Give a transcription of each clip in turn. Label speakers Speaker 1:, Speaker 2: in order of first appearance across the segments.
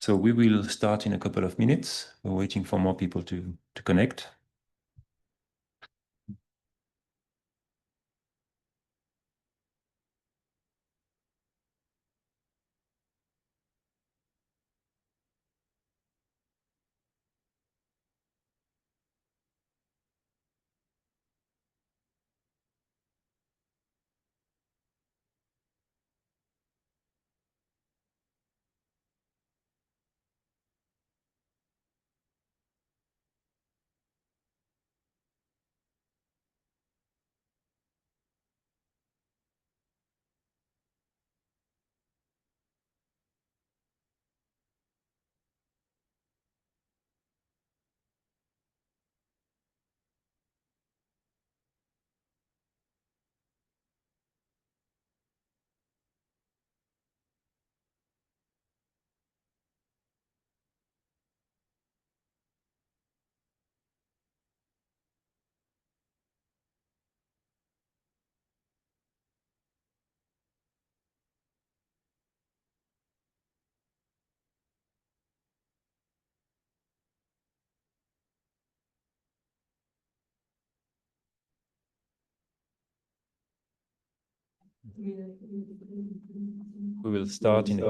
Speaker 1: So we will start in a couple of minutes. We're waiting for more people to connect. We will start in a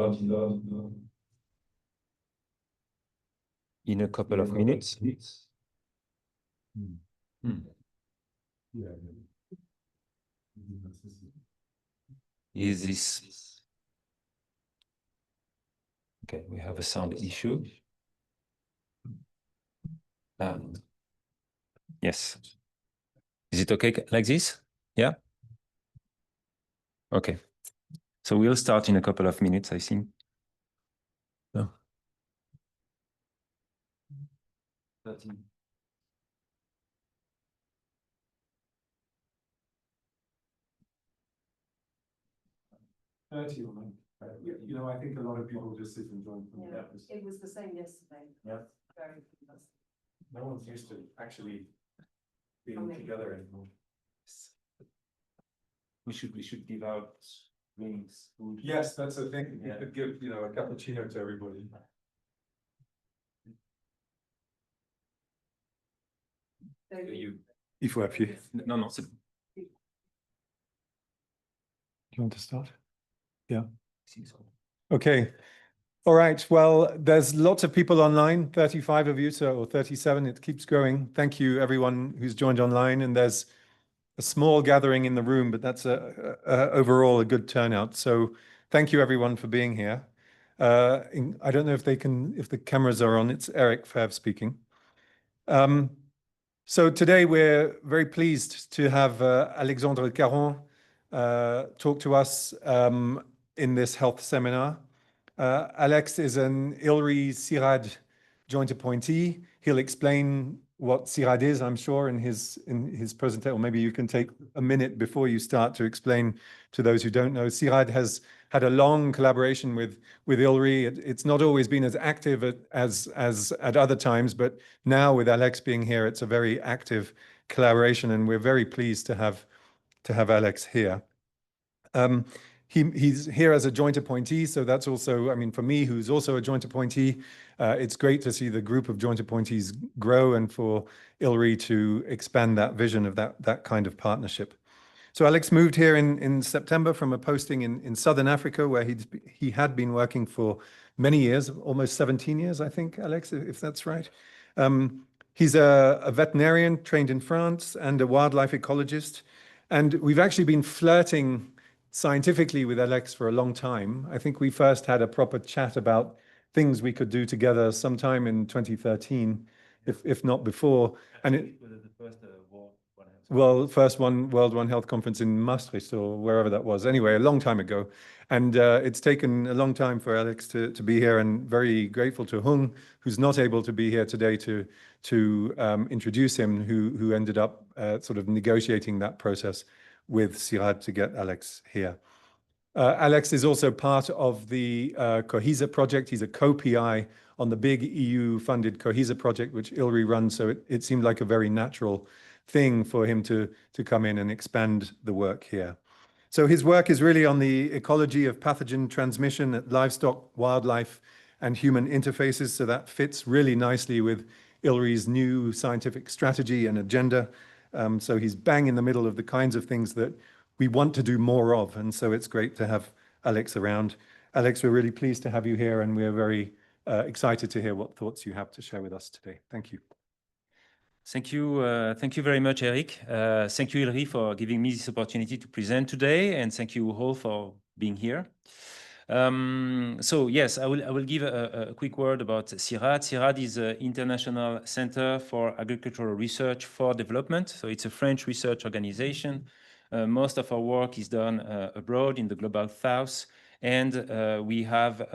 Speaker 1: couple of minutes. Is this okay? We have a sound issue. Yes. Is it okay like this? Yeah. Okay. So we'll start in a couple of minutes, I think. No. 13.
Speaker 2: You know, I think a lot of people just sit and join.
Speaker 3: Yeah, it was the same yesterday.
Speaker 2: Yeah.
Speaker 3: Very fantastic.
Speaker 2: No one's used to actually being together anymore.
Speaker 1: We should give out drinks, food.
Speaker 2: Yes, that's the thing. You
Speaker 1: Yeah.
Speaker 2: could give, you know, a cappuccino to everybody. Il faut appuyer.
Speaker 1: Non, non, c'est bon.
Speaker 2: Do you want to start? Yeah. Okay. All right. Well, there's lots of people online, 35 of you, so, or 37, it keeps growing. Thank you, everyone who's joined online. And there's a small gathering in the room, but that's overall a good turnout. So thank you, everyone, for being here. I don't know if the cameras are on. It's Eric Favre speaking. So today we're very pleased to have Alexandre Caron talk to us in this health seminar. Alex is an ILRI Cirad joint appointee. He'll explain what Cirad is, I'm sure, in his presentation. Or maybe you can take a minute before you start to explain to those who don't know. Cirad has had a long collaboration with ILRI. It's not always been as active as at other times, but now with Alex being here, it's a very active collaboration, and we're very pleased to have Alex here. He's here as a joint appointee, so that's also, I mean, for me, who's also a joint appointee, it's great to see the group of joint appointees grow and for ILRI to expand that vision of that kind of partnership. So Alex moved here in September from a posting in Southern Africa, where he had been working for many years, almost 17 years, I think, Alex, if that's right. He's a veterinarian trained in France and a wildlife ecologist. And we've actually been flirting scientifically with Alex for a long time. I think we first had a proper chat about things we could do together sometime in 2013, if not before. And it, first World One Health Conference in Maastricht or wherever that was. Anyway, a long time ago. And it's taken a long time for Alex to be here, and very grateful to Hung, who's not able to be here today to introduce him, who ended up sort of negotiating that process with Cirad to get Alex here. Alex is also part of the COHESA project. He's a co-PI on the big EU-funded COHESA project, which ILRI runs. So it seemed like a very natural thing for him to come in and expand the work here. So his work is really on the ecology of pathogen transmission at livestock, wildlife, and human interfaces. So that fits really nicely with ILRI's new scientific strategy and agenda. So he's bang in the middle of the kinds of things that we want to do more of. And so it's great to have Alex around. Alex, we're really pleased to have you here, and we're very excited to hear what thoughts you have to share with us today. Thank you.
Speaker 1: Thank you very much, Eric. Thank you, ILRI, for giving me this opportunity to present today, and thank you all for being here. So yes, I will give a quick word about Cirad. Cirad is an international center for agricultural research for development. So it's a French research organization. Most of our work is done abroad in the global south, and we have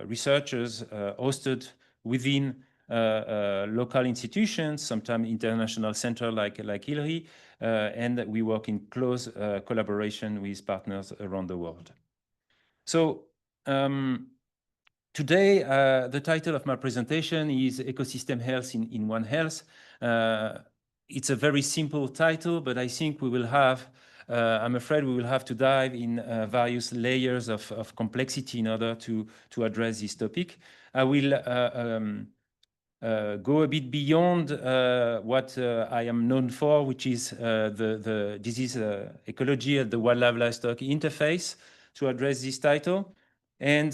Speaker 1: researchers hosted within local institutions, sometimes international center like ILRI, and we work in close collaboration with partners around the world. So today, the title of my presentation is Ecosystem Health in One Health. It's a very simple title, but I think we will have, I'm afraid we will have to dive in various layers of complexity in order to address this topic. I will go a bit beyond what I am known for, which is the disease ecology at the wildlife livestock interface, to address this title. And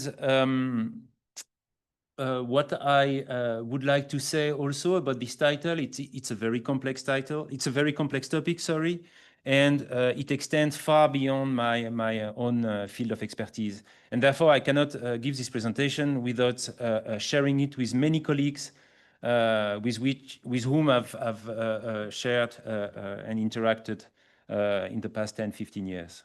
Speaker 1: what I would like to say also about this title, it's a very complex title. It's a very complex topic, sorry, and it extends far beyond my own field of expertise. And therefore, I cannot give this presentation without sharing it with many colleagues with whom I've shared and interacted in the past 10, 15 years.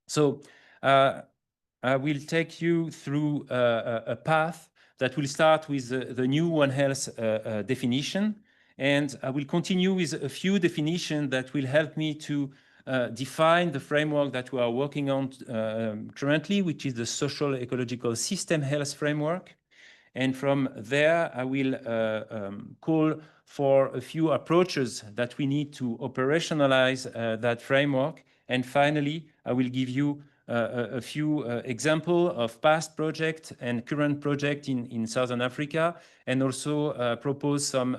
Speaker 1: So I will take you through a path that will start with the new One Health definition. And I will continue with a few definitions that will help me to define the framework that we are working on currently, which is the social ecological system health framework. And from there, I will call for a few approaches that we need to operationalize that framework. And finally, I will give you a few examples of past projects and current projects in Southern Africa, and also propose some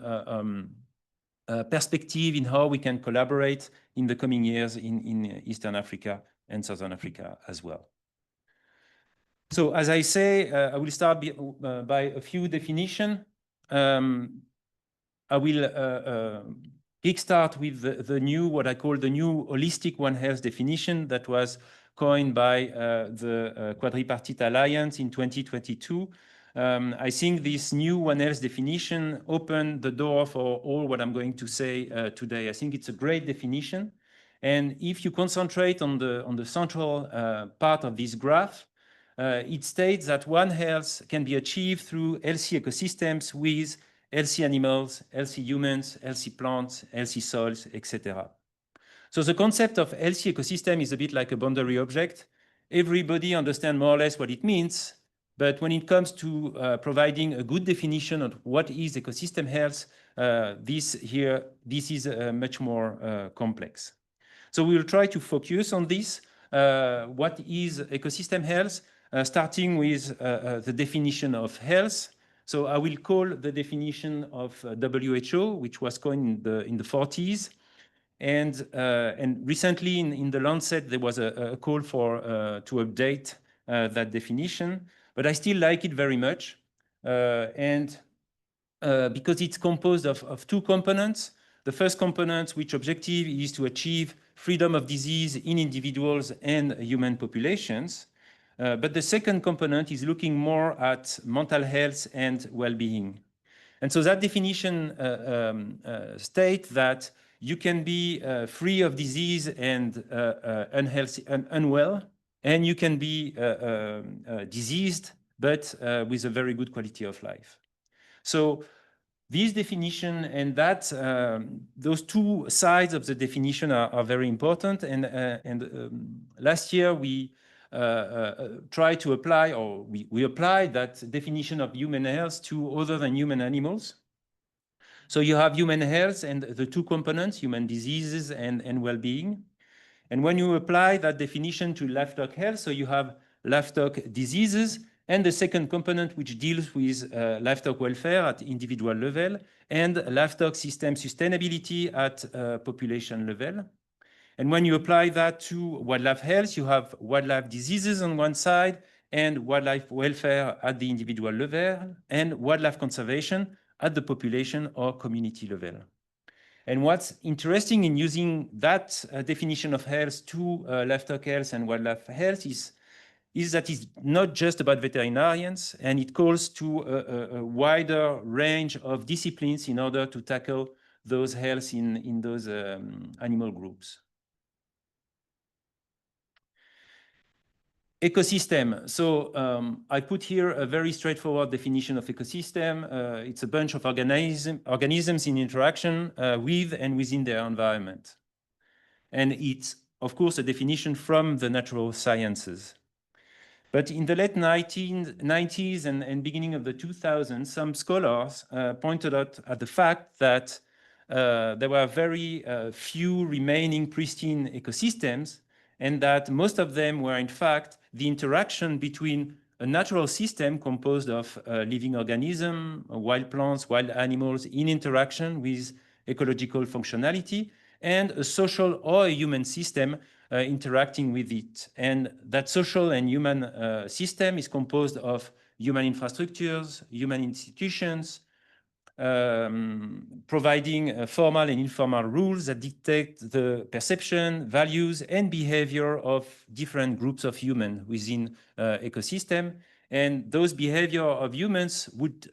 Speaker 1: perspective in how we can collaborate in the coming years in Eastern Africa and Southern Africa as well. So as I say, I will start by a few definitions. I will kickstart with the new, what I call the new holistic One Health definition that was coined by the Quadripartite Alliance in 2022. I think this new One Health definition opened the door for all what I'm going to say today. I think it's a great definition. And if you concentrate on the central part of this graph, it states that One Health can be achieved through healthy ecosystems with healthy animals, healthy humans, healthy plants, healthy soils, etc. So the concept of healthy ecosystem is a bit like a boundary object. Everybody understands more or less what it means, but when it comes to providing a good definition of what is ecosystem health, this is much more complex. So we will try to focus on this. What is ecosystem health? Starting with the definition of health. So I will call the definition of WHO, which was coined in the 40s. And recently in the Lancet, there was a call for to update that definition, but I still like it very much. Because it's composed of two components. The first component, which objective is to achieve freedom of disease in individuals and human populations. But the second component is looking more at mental health and well-being. And so that definition states that you can be free of disease and unhealthy and unwell, and you can be diseased, but with a very good quality of life. So this definition and that those two sides of the definition are very important. And last year we tried to apply, or we applied that definition of human health to other than human animals. So you have human health and the two components, human diseases and well-being. And when you apply that definition to livestock health, so you have livestock diseases and the second component, which deals with livestock welfare at individual level and livestock system sustainability at population level. And when you apply that to wildlife health, you have wildlife diseases on one side and wildlife welfare at the individual level and wildlife conservation at the population or community level. And what's interesting in using that definition of health to livestock health and wildlife health is that it's not just about veterinarians, and it calls to a wider range of disciplines in order to tackle those health in those animal groups. Ecosystem. So I put here a very straightforward definition of ecosystem. It's a bunch of organisms in interaction with and within their environment. And it's, of course, a definition from the natural sciences. But in the late 1990s and beginning of the 2000s, some scholars pointed out at the fact that there were very few remaining pristine ecosystems, and that most of them were, in fact, the interaction between a natural system composed of living organisms, wild plants, wild animals in interaction with ecological functionality, and a social or a human system interacting with it. And that social and human system is composed of human infrastructures, human institutions, providing formal and informal rules that dictate the perception, values, and behavior of different groups of humans within ecosystem. And those behavior of humans would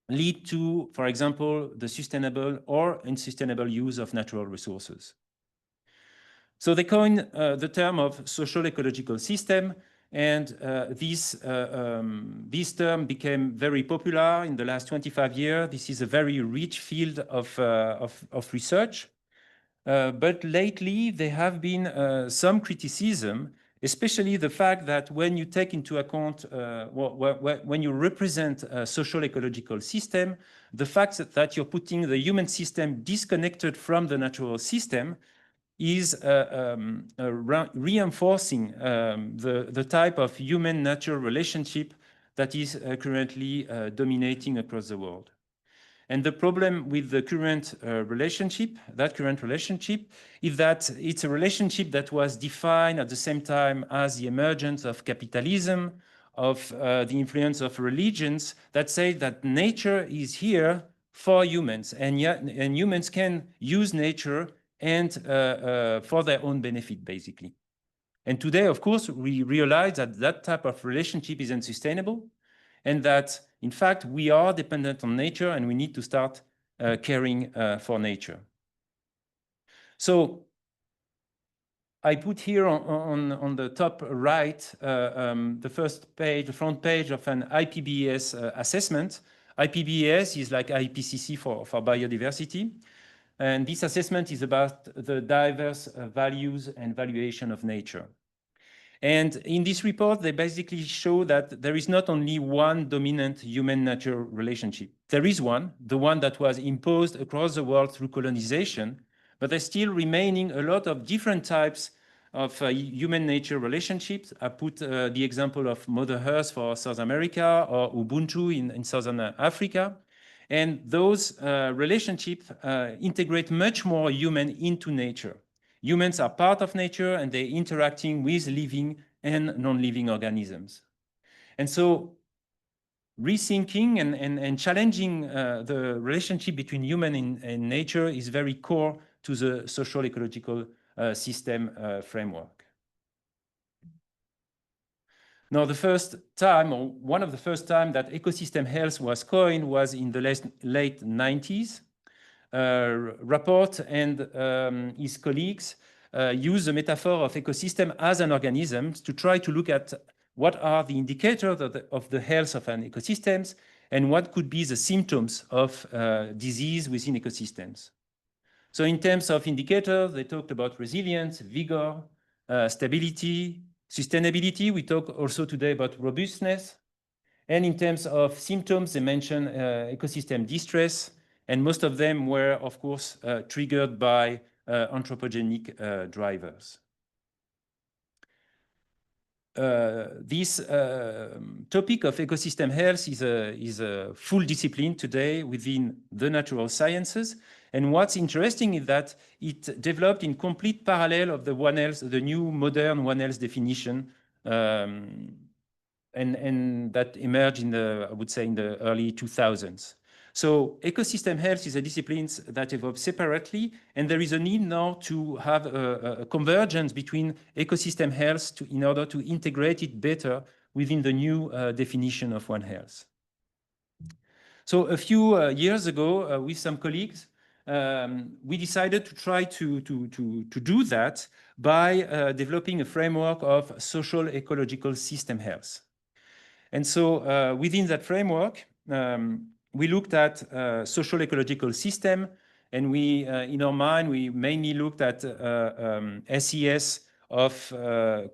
Speaker 1: lead to, for example, the sustainable or unsustainable use of natural resources. So they coined the term of social ecological system, and this term became very popular in the last 25 years. This is a very rich field of research. But lately, there have been some criticism, especially the fact that when you take into account, when you represent a social ecological system, the fact that you're putting the human system disconnected from the natural system is reinforcing the type of human-nature relationship that is currently dominating across the world. And the problem with the current relationship is that it's a relationship that was defined at the same time as the emergence of capitalism, of the influence of religions that say that nature is here for humans, and humans can use nature and for their own benefit, basically. And today, of course, we realize that that type of relationship is unsustainable, and that, in fact, we are dependent on nature, and we need to start caring for nature. So I put here on the top right the first page, the front page of an IPBES assessment. IPBES is like IPCC for biodiversity. And this assessment is about the diverse values and valuation of nature. And in this report, they basically show that there is not only one dominant human-nature relationship. There is one, the one that was imposed across the world through colonization, but there's still remaining a lot of different types of human-nature relationships. I put the example of Mother Earth for South America or Ubuntu in Southern Africa. And those relationships integrate much more human into nature. Humans are part of nature, and they're interacting with living and non-living organisms. And so rethinking and challenging the relationship between human and nature is very core to the social ecological system framework. Now, the first time, or one of the first time that ecosystem health was coined was in the late 90s. Rapport and his colleagues use the metaphor of ecosystem as an organism to try to look at what are the indicators of the health of an ecosystem and what could be the symptoms of disease within ecosystems. So in terms of indicators, they talked about resilience, vigor, stability, sustainability. We talk also today about robustness. And in terms of symptoms, they mentioned ecosystem distress, and most of them were, of course, triggered by anthropogenic drivers. this topic of ecosystem health is a full discipline today within the natural sciences. And what's interesting is that it developed in complete parallel of the One Health, the new modern One Health definition, and that emerged in the, I would say, in the early 2000s. So ecosystem health is a discipline that evolved separately, and there is a need now to have a convergence between ecosystem health in order to integrate it better within the new definition of One Health. So a few years ago, with some colleagues, we decided to try to do that by developing a framework of social ecological system health. And so within that framework, we looked at social ecological system, and we, in our mind, we mainly looked at SES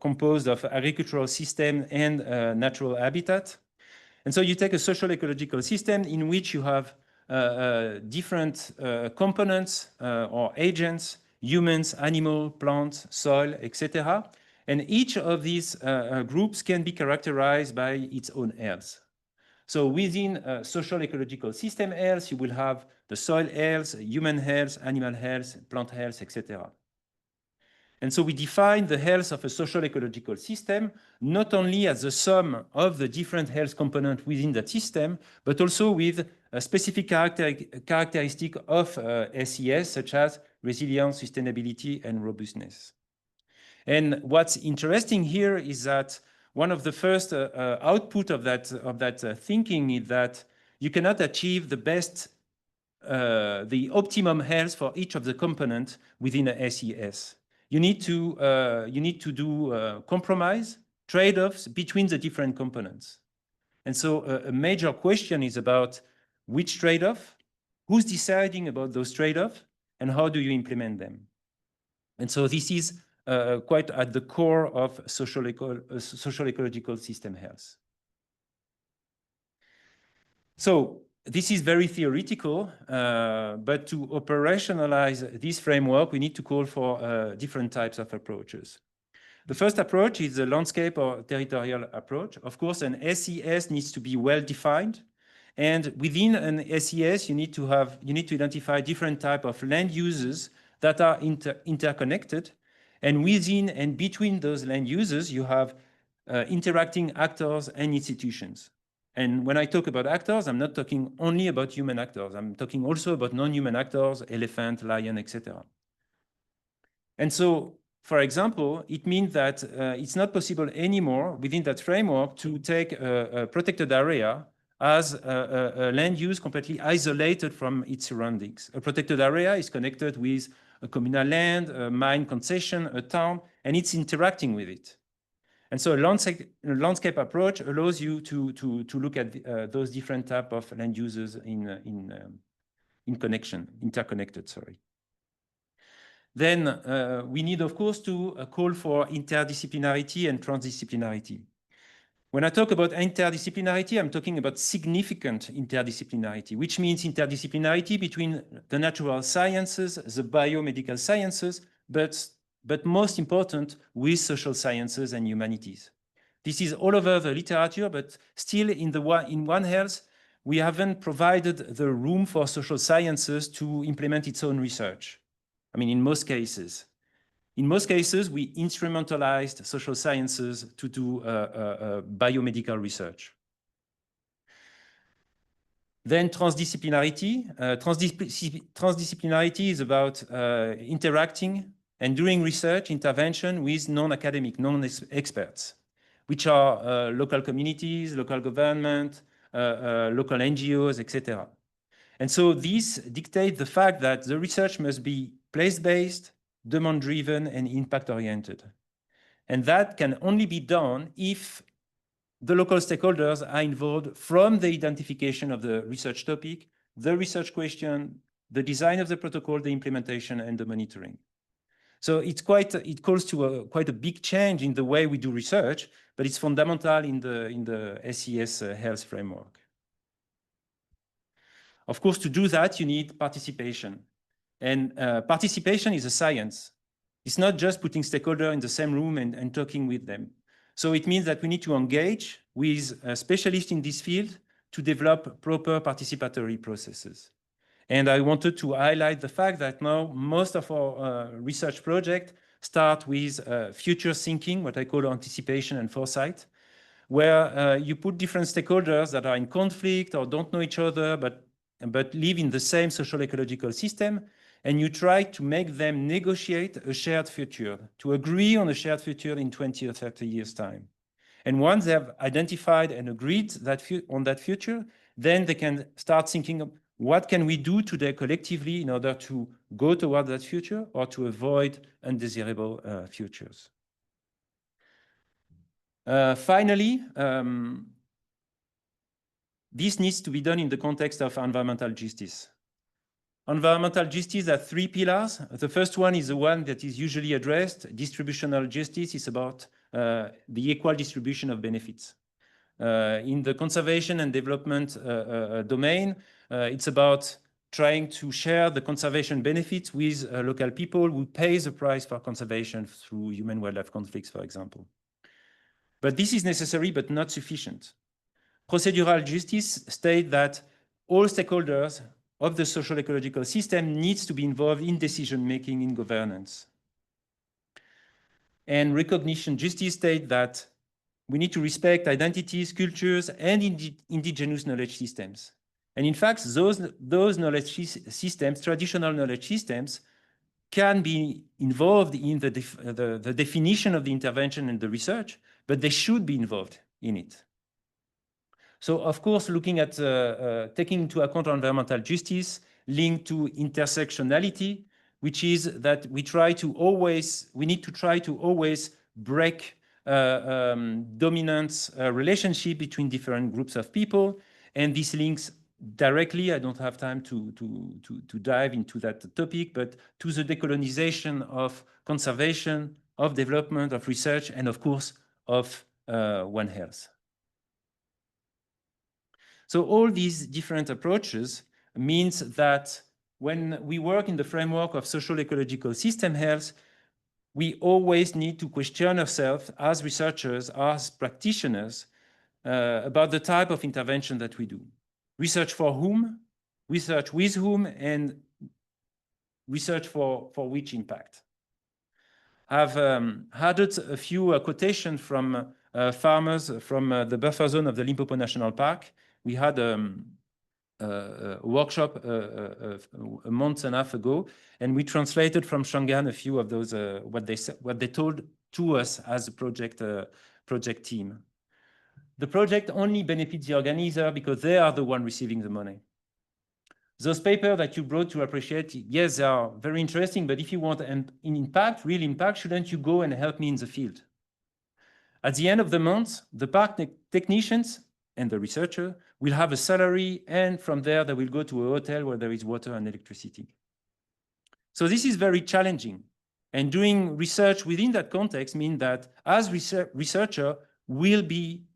Speaker 1: composed of agricultural system and natural habitat. And so you take a social ecological system in which you have different components or agents, humans, animal, plants, soil, etc. And each of these groups can be characterized by its own health. So within social ecological system health, you will have the soil health, human health, animal health, plant health, etc. And so we define the health of a social ecological system not only as the sum of the different health components within that system, but also with a specific characteristic of SES, such as resilience, sustainability, and robustness. And what's interesting here is that one of the first output of that thinking is that you cannot achieve the best, the optimum health for each of the components within a SES. You need to do compromise, trade-offs between the different components. And so a major question is about which trade-off, who's deciding about those trade-offs, and how do you implement them? And so this is quite at the core of social ecological system health. So this is very theoretical, but to operationalize this framework, we need to call for different types of approaches. The first approach is the landscape or territorial approach. Of course, an SES needs to be well defined. And within an SES, you need to identify different types of land uses that are interconnected. And within and between those land uses, you have interacting actors and institutions. And when I talk about actors, I'm not talking only about human actors. I'm talking also about non-human actors, elephant, lion, etc. And so, for example, it means that it's not possible anymore within that framework to take a protected area as a land use completely isolated from its surroundings. A protected area is connected with a communal land, a mine concession, a town, and it's interacting with it. And so a landscape approach allows you to look at those different types of land uses interconnected, sorry. Then we need, of course, to call for interdisciplinarity and transdisciplinarity. When I talk about interdisciplinarity, I'm talking about significant interdisciplinarity, which means interdisciplinarity between the natural sciences, the biomedical sciences, but most important, with social sciences and humanities. This is all over the literature, but still in One Health, we haven't provided the room for social sciences to implement its own research. I mean, in most cases. In most cases, we instrumentalized social sciences to do biomedical research. Then transdisciplinarity. Transdisciplinarity is about interacting and doing research intervention with non-academic, non-experts, which are local communities, local government, local NGOs, etc. And so this dictates the fact that the research must be place-based, demand-driven, and impact-oriented. And that can only be done if the local stakeholders are involved from the identification of the research topic, the research question, the design of the protocol, the implementation, and the monitoring. So it calls to quite a big change in the way we do research, but it's fundamental in the SES health framework. Of course, to do that, you need participation. And participation is a science. It's not just putting stakeholders in the same room and talking with them. So it means that we need to engage with specialists in this field to develop proper participatory processes. And I wanted to highlight the fact that now most of our research projects start with future thinking, what I call anticipation and foresight, where you put different stakeholders that are in conflict or don't know each other, but live in the same social ecological system, and you try to make them negotiate a shared future, to agree on a shared future in 20 or 30 years' time. And once they have identified and agreed on that future, then they can start thinking of what can we do today collectively in order to go toward that future or to avoid undesirable futures. Finally, this needs to be done in the context of environmental justice. Environmental justice has three pillars. The first one is the one that is usually addressed. Distributional justice is about the equal distribution of benefits. In the conservation and development domain, it's about trying to share the conservation benefits with local people who pay the price for conservation through human-wildlife conflicts, for example. But this is necessary but not sufficient. Procedural justice states that all stakeholders of the social ecological system needs to be involved in decision-making in governance. And recognition justice states that we need to respect identities, cultures, and indigenous knowledge systems. And in fact, those knowledge systems, traditional knowledge systems, can be involved in the definition of the intervention and the research, but they should be involved in it. So, of course, looking at taking into account environmental justice linked to intersectionality, which is that we need to try to always break dominant relationship between different groups of people, and this links directly, I don't have time to dive into that topic, but to the decolonization of conservation, of development, of research, and of course, of One Health. So all these different approaches means that when we work in the framework of social ecological system health, we always need to question ourselves as researchers, as practitioners, about the type of intervention that we do. Research for whom, research with whom, and research for which impact. I've added a few quotations from farmers from the buffer zone of the Limpopo National Park. We had a workshop a month and a half ago, and we translated from Shangan a few of those, what they told to us as a project team. The project only benefits the organizer because they are the one receiving the money. Those papers that you brought to appreciate, yes, they are very interesting, but if you want an impact, real impact, shouldn't you go and help me in the field? At the end of the month, the park technicians and the researcher will have a salary, and from there they will go to a hotel where there is water and electricity. So this is very challenging. And doing research within that context means that as researcher, we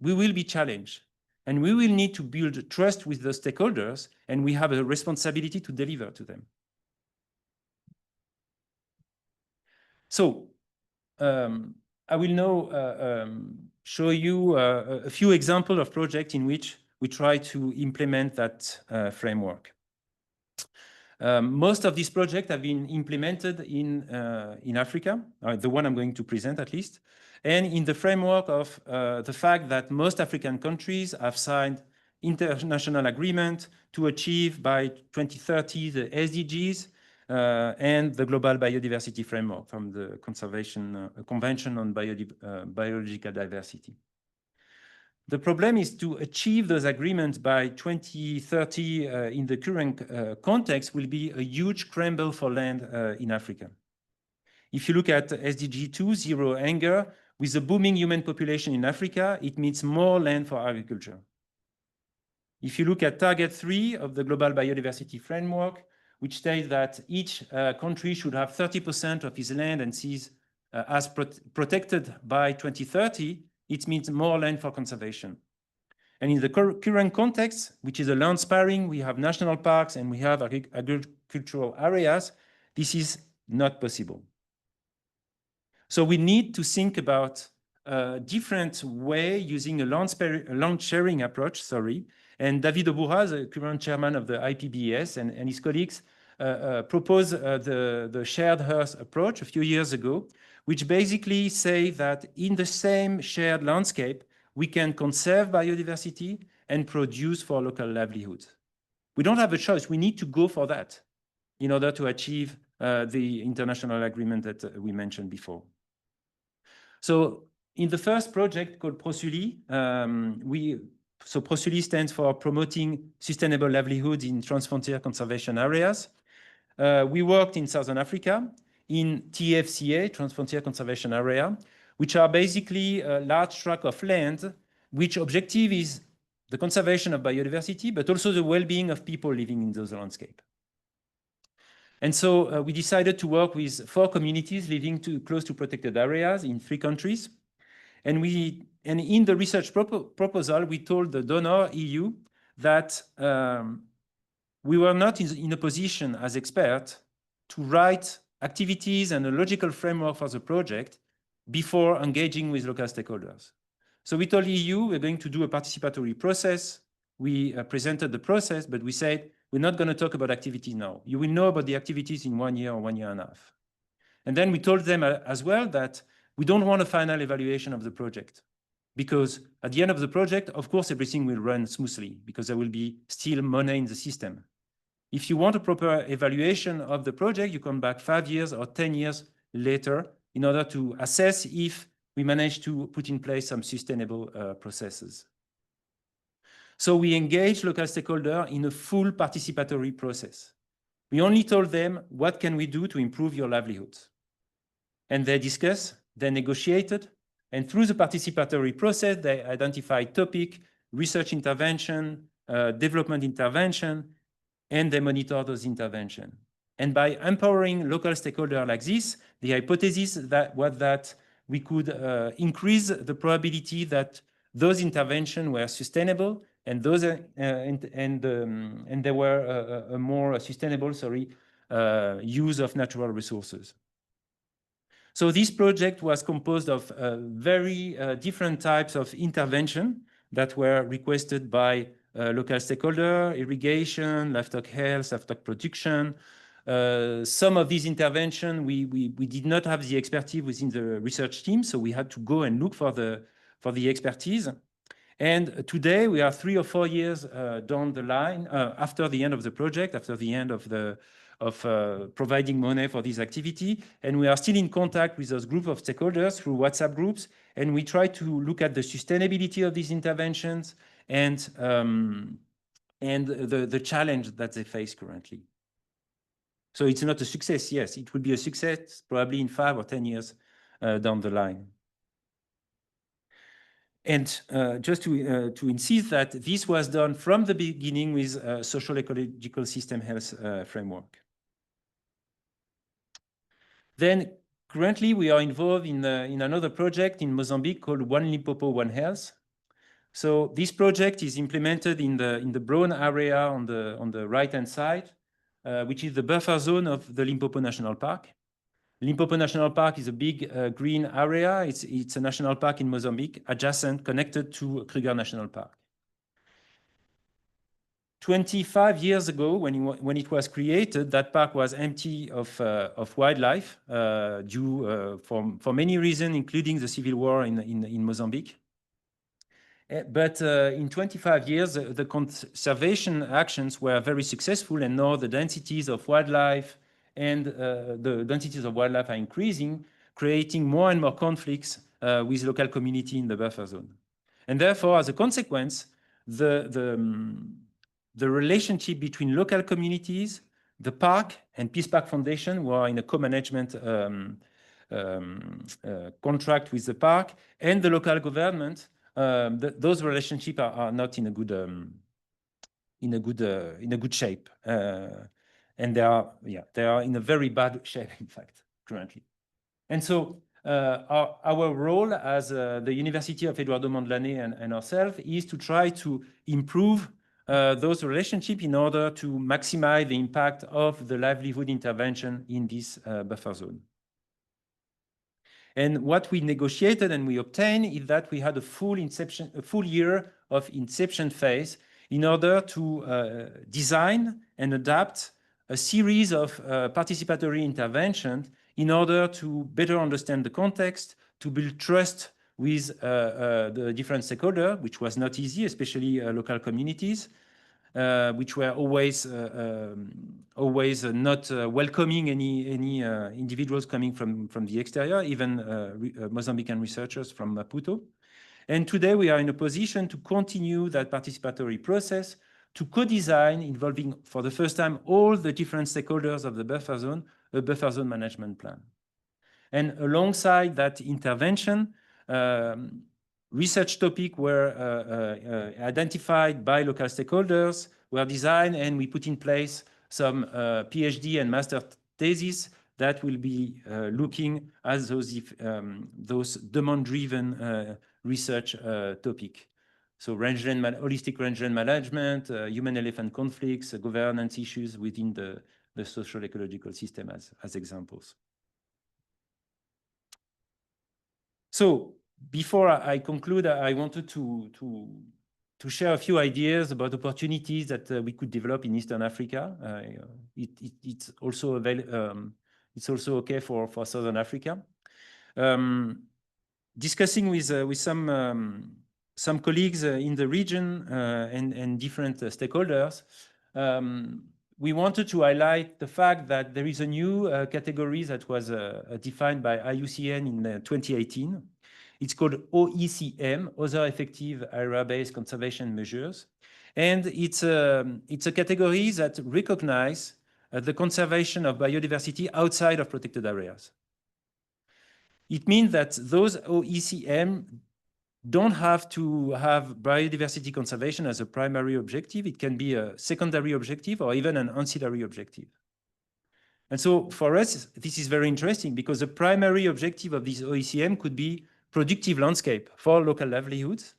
Speaker 1: will be challenged. And we will need to build trust with the stakeholders, and we have a responsibility to deliver to them. So I will now show you a few examples of projects in which we try to implement that framework. Most of these projects have been implemented in Africa, the one I'm going to present at least, and in the framework of the fact that most African countries have signed international agreement to achieve by 2030 the SDGs and the Global Biodiversity Framework from the Convention on Biological Diversity. The problem is to achieve those agreements by 2030 in the current context will be a huge scramble for land in Africa. If you look at SDG 2, zero hunger, with a booming human population in Africa, it means more land for agriculture. If you look at target 3 of the Global Biodiversity Framework, which states that each country should have 30% of its land and seas as protected by 2030, it means more land for conservation. And in the current context, which is a land sparing, we have national parks and we have agricultural areas, this is not possible. So we need to think about a different way using a land sharing approach, and David Obura, the current chairman of the IPBES, and his colleagues proposed the shared earth approach a few years ago, which basically say that in the same shared landscape, we can conserve biodiversity and produce for local livelihoods. We don't have a choice. We need to go for that in order to achieve the international agreement that we mentioned before. So in the first project called ProSuli, so ProSuli stands for Promoting Sustainable Livelihoods in Transfrontier Conservation Areas. We worked in Southern Africa in TFCA, Transfrontier Conservation Area, which are basically a large tract of land, which objective is the conservation of biodiversity, but also the well-being of people living in those landscapes. And so we decided to work with 4 communities living close to protected areas in 3 countries. And in the research proposal, we told the donor EU that we were not in a position as experts to write activities and a logical framework for the project before engaging with local stakeholders. So we told EU we're going to do a participatory process. We presented the process, but we said, we're not going to talk about activities now. You will know about the activities in 1 year or 1 year and a half. And then we told them as well that we don't want a final evaluation of the project, because at the end of the project, of course, everything will run smoothly because there will be still money in the system. If you want a proper evaluation of the project, you come back 5 years or 10 years later in order to assess if we managed to put in place some sustainable processes. So we engaged local stakeholders in a full participatory process. We only told them, what can we do to improve your livelihoods? And they discussed, they negotiated, and through the participatory process, they identified topic, research intervention, development intervention, and they monitor those interventions. And by empowering local stakeholders like this, the hypothesis was that we could increase the probability that those interventions were sustainable and those and there were a more sustainable, use of natural resources. So this project was composed of very different types of intervention that were requested by local stakeholders: irrigation, livestock health, livestock production. Some of these interventions, we did not have the expertise within the research team, so we had to go and look for the expertise. And today we are 3 or 4 years down the line after the end of the project, after the end of providing money for this activity, and we are still in contact with those group of stakeholders through WhatsApp groups, and we try to look at the sustainability of these interventions and the challenge that they face currently. So it's not a success. Yes, it will be a success probably in 5 or 10 years down the line. And just to insist that this was done from the beginning with a social ecological system health framework. Then currently we are involved in another project in Mozambique called One Limpopo, One Health. So this project is implemented in the brown area on the right-hand side, which is the buffer zone of the Limpopo National Park. Limpopo National Park is a big green area. It's a national park in Mozambique, adjacent, connected to Kruger National Park. 25 years ago, when it was created, that park was empty of wildlife due for many reasons, including the civil war in Mozambique. But in 25 years, the conservation actions were very successful, and now the densities of wildlife and the densities of wildlife are increasing, creating more and more conflicts with local community in the buffer zone. And therefore, as a consequence, the relationship between local communities, the park, and Peace Park Foundation, who are in a co-management contract with the park, and the local government, those relationships are not in a good shape. And they are in a very bad shape, in fact, currently. And so our role as the University of Eduardo Mondlane and ourselves is to try to improve those relationships in order to maximize the impact of the livelihood intervention in this buffer zone. And what we negotiated and we obtained is that we had a full year of inception phase in order to design and adapt a series of participatory interventions in order to better understand the context, to build trust with the different stakeholders, which was not easy, especially local communities, which were always not welcoming any individuals coming from the exterior, even Mozambican researchers from Maputo. And today we are in a position to continue that participatory process, to co-design, involving for the first time all the different stakeholders of the buffer zone, a buffer zone management plan. And alongside that intervention, research topics were identified by local stakeholders, were designed, and we put in place some PhD and master theses that will be looking at those demand-driven research topics. So holistic rangeland management, human-elephant conflicts, governance issues within the social ecological system as examples. So before I conclude, I wanted to share a few ideas about opportunities that we could develop in Eastern Africa. It's also okay for Southern Africa. Discussing with some colleagues in the region and different stakeholders, we wanted to highlight the fact that there is a new category that was defined by IUCN in 2018. It's called OECM, Other Effective Area-Based Conservation Measures. And it's a category that recognizes the conservation of biodiversity outside of protected areas. It means that those OECM don't have to have biodiversity conservation as a primary objective. It can be a secondary objective or even an ancillary objective. And so for us, this is very interesting because the primary objective of this OECM could be productive landscape for local livelihoods.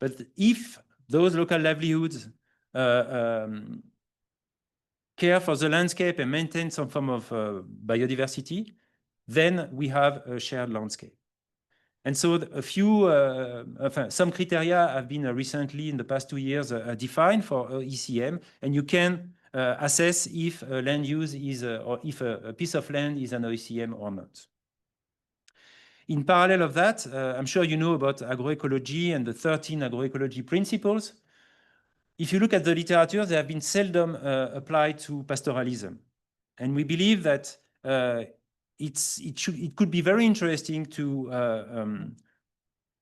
Speaker 1: But if those local livelihoods care for the landscape and maintain some form of biodiversity, then we have a shared landscape. And so some criteria have been recently, in the past 2 years, defined for ECM, and you can assess if a land use is, or if a piece of land is an OECM or not. In parallel of that, I'm sure you know about agroecology and the 13 agroecology principles. If you look at the literature, they have been seldom applied to pastoralism. And we believe that it could be very interesting to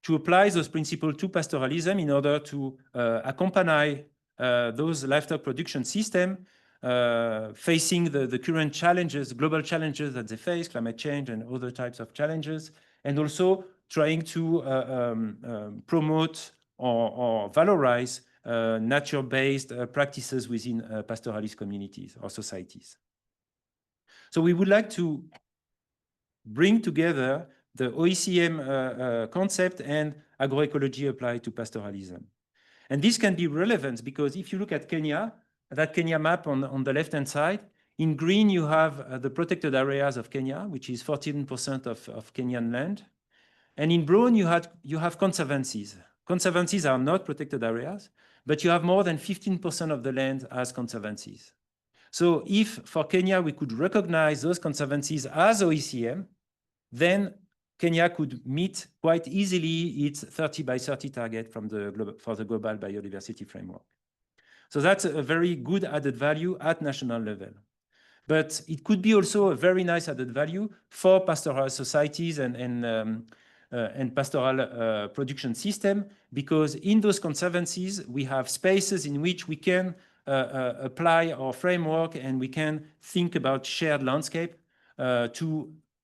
Speaker 1: apply those principles to pastoralism in order to accompany those livestock production systems facing the current challenges, global challenges that they face, climate change and other types of challenges, and also trying to promote or valorize nature-based practices within pastoralist communities or societies. So we would like to bring together the OECM concept and agroecology applied to pastoralism. And this can be relevant because if you look at Kenya, that Kenya map on the left-hand side, in green you have the protected areas of Kenya, which is 14% of Kenyan land. And in brown you have conservancies. Conservancies are not protected areas, but you have more than 15% of the land as conservancies. So if for Kenya we could recognize those conservancies as OECM, then Kenya could meet quite easily its 30 by 30 target for the global biodiversity framework. So that's a very good added value at national level. But it could be also a very nice added value for pastoral societies and pastoral production system, because in those conservancies, we have spaces in which we can apply our framework and we can think about shared landscape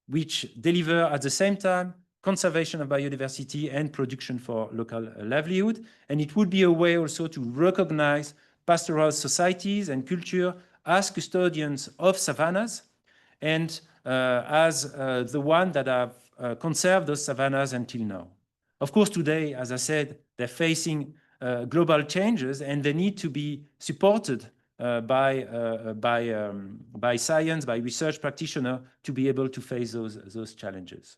Speaker 1: which deliver at the same time conservation of biodiversity and production for local livelihood. And it would be a way also to recognize pastoral societies and culture as custodians of savannas and as the one that have conserved those savannas until now. Of course, today, as I said, they're facing global changes and they need to be supported by science, by research practitioners to be able to face those challenges.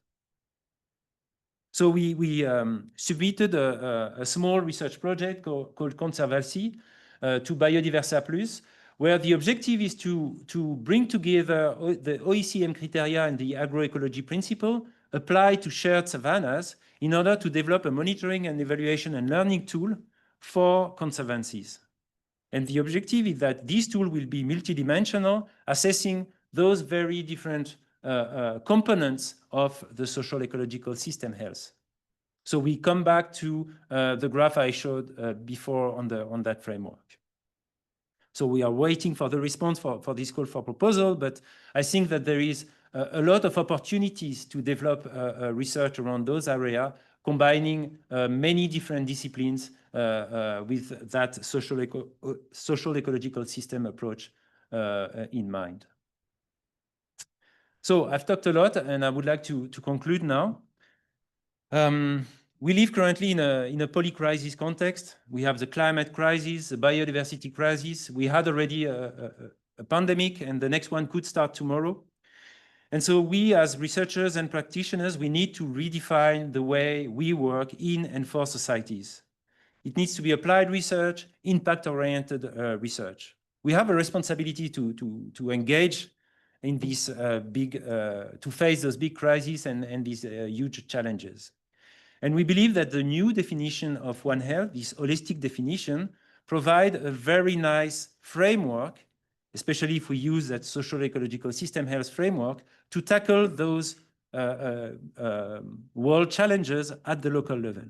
Speaker 1: So we submitted a small research project called Conservancy to Biodiversity+, where the objective is to bring together the OECM criteria and the agroecology principle applied to shared savannas in order to develop a monitoring and evaluation and learning tool for conservancies. And the objective is that this tool will be multidimensional, assessing those very different components of the social ecological system health. So we come back to the graph I showed before on that framework. So we are waiting for the response for this call for proposal, but I think that there is a lot of opportunities to develop research around those areas, combining many different disciplines with that social ecological system approach in mind. So I've talked a lot, and I would like to conclude now. We live currently in a polycrisis context. We have the climate crisis, the biodiversity crisis. We had already a pandemic, and the next one could start tomorrow. And so we, as researchers and practitioners, we need to redefine the way we work in and for societies. It needs to be applied research, impact-oriented research. We have a responsibility to engage in these to face those big crises and these huge challenges. And we believe that the new definition of One Health, this holistic definition, provide a very nice framework, especially if we use that social ecological system health framework, to tackle those world challenges at the local level.